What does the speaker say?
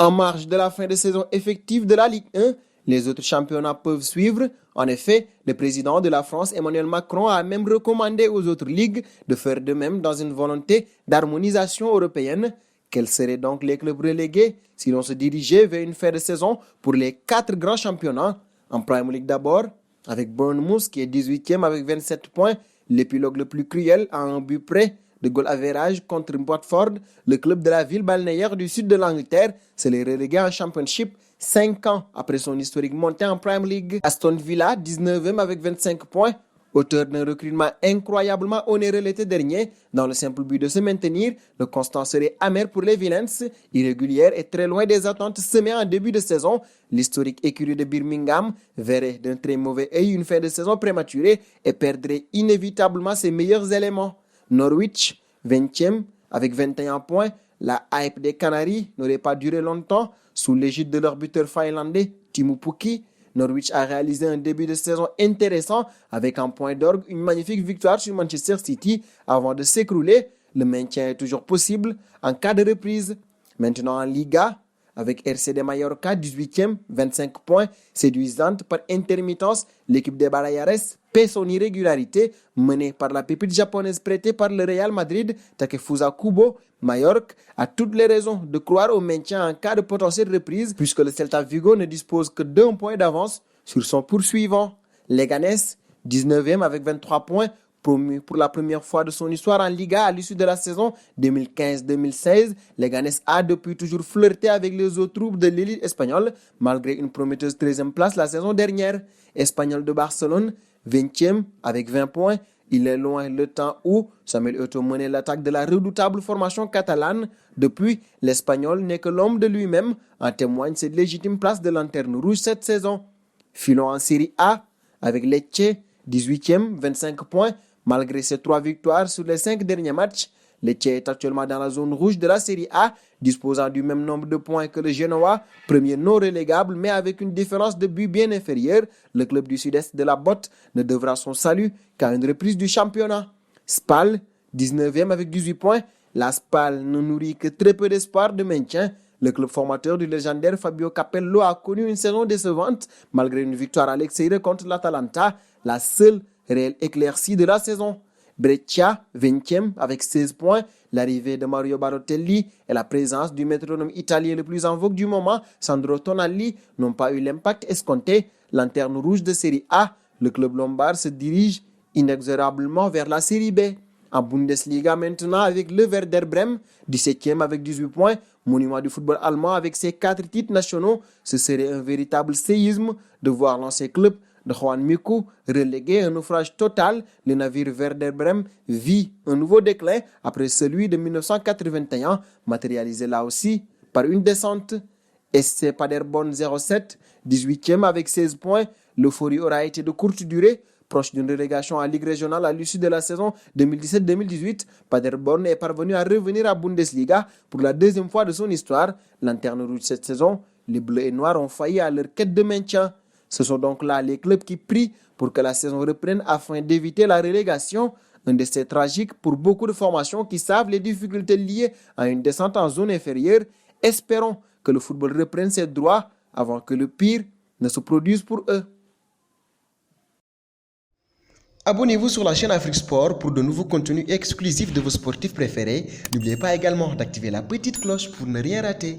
En marge de la fin de saison effective de la Ligue 1, les autres championnats peuvent suivre. En effet, le président de la France, Emmanuel Macron, a même recommandé aux autres ligues de faire de même dans une volonté d'harmonisation européenne. Quels seraient donc les clubs relégués si l'on se dirigeait vers une fin de saison pour les 4 grands championnats? En Premier League d'abord, avec Bournemouth qui est 18e avec 27 points, l'épilogue le plus cruel à un but près de goal average contre Watford, le club de la ville balnéaire du sud de l'Angleterre, se les relégué en Championship 5 ans après son historique montée en Premier League. Aston Villa, 19e avec 25 points, auteur d'un recrutement incroyablement onéreux l'été dernier, dans le simple but de se maintenir, le constat serait amer pour les Villains, irrégulière et très loin des attentes semées en début de saison. L'historique écurie de Birmingham verrait d'un très mauvais œil une fin de saison prématurée et perdrait inévitablement ses meilleurs éléments. Norwich, 20e, avec 21 points. La hype des Canaries n'aurait pas duré longtemps. Sous l'égide de leur buteur finlandais, Teemu Pukki, Norwich a réalisé un début de saison intéressant avec un point d'orgue, une magnifique victoire sur Manchester City avant de s'écrouler. Le maintien est toujours possible en cas de reprise. Maintenant en Liga, avec RCD Mallorca, 18e, 25 points, séduisante par intermittence, l'équipe des Baleares paie son irrégularité, menée par la pépite japonaise prêtée par le Real Madrid, Takefusa Kubo. Mallorca a toutes les raisons de croire au maintien en cas de potentielle reprise, puisque le Celta Vigo ne dispose que d'1 point d'avance sur son poursuivant. Leganés, 19e avec 23 points, promu pour la première fois de son histoire en Liga à l'issue de la saison 2015-2016, Leganés a depuis toujours flirté avec les autres troupes de l'élite espagnole, malgré une prometteuse 13e place la saison dernière. Espagnol de Barcelone, 20e avec 20 points, il est loin le temps où Samuel Eto'o menait l'attaque de la redoutable formation catalane. Depuis, l'Espagnol n'est que l'homme de lui-même, en témoigne cette légitime place de lanterne rouge cette saison. Filons en Série A avec Lecce, 18e, 25 points. Malgré ses 3 victoires sur les 5 derniers matchs, Lecce est actuellement dans la zone rouge de la Série A, disposant du même nombre de points que le Genoa, premier non relégable, mais avec une différence de but bien inférieure. Le club du sud-est de la botte ne devra son salut qu'à une reprise du championnat. Spal, 19e avec 18 points. La Spal ne nourrit que très peu d'espoir de maintien. Le club formateur du légendaire Fabio Capello a connu une saison décevante, malgré une victoire à l'extérieur contre l'Atalanta, la seule réelle éclaircie de la saison. Brescia, 20e avec 16 points. L'arrivée de Mario Balotelli et la présence du métronome italien le plus en vogue du moment, Sandro Tonali, n'ont pas eu l'impact escompté. Lanterne rouge de Série A, le club lombard se dirige inexorablement vers la Série B. En Bundesliga maintenant avec le Werder Bremen, 17e avec 18 points, monument du football allemand avec ses 4 titres nationaux. Ce serait un véritable séisme de voir l'ancien club de Juan Miku relégué à un naufrage total. Le navire Werder Bremen vit un nouveau déclin après celui de 1981, matérialisé là aussi par une descente. SC Paderborn 07, 18e avec 16 points. L'euphorie aura été de courte durée. Proche d'une relégation à Ligue régionale à l'issue de la saison 2017-2018, Paderborn est parvenu à revenir à Bundesliga pour la 2e fois de son histoire. Lanterne rouge cette saison, les Bleus et Noirs ont failli à leur quête de maintien. Ce sont donc là les clubs qui prient pour que la saison reprenne afin d'éviter la relégation. Un décès tragique pour beaucoup de formations qui savent les difficultés liées à une descente en zone inférieure. Espérons que le football reprenne ses droits avant que le pire ne se produise pour eux. Abonnez-vous sur la chaîne Afrique Sport pour de nouveaux contenus exclusifs de vos sportifs préférés. N'oubliez pas également d'activer la petite cloche pour ne rien rater.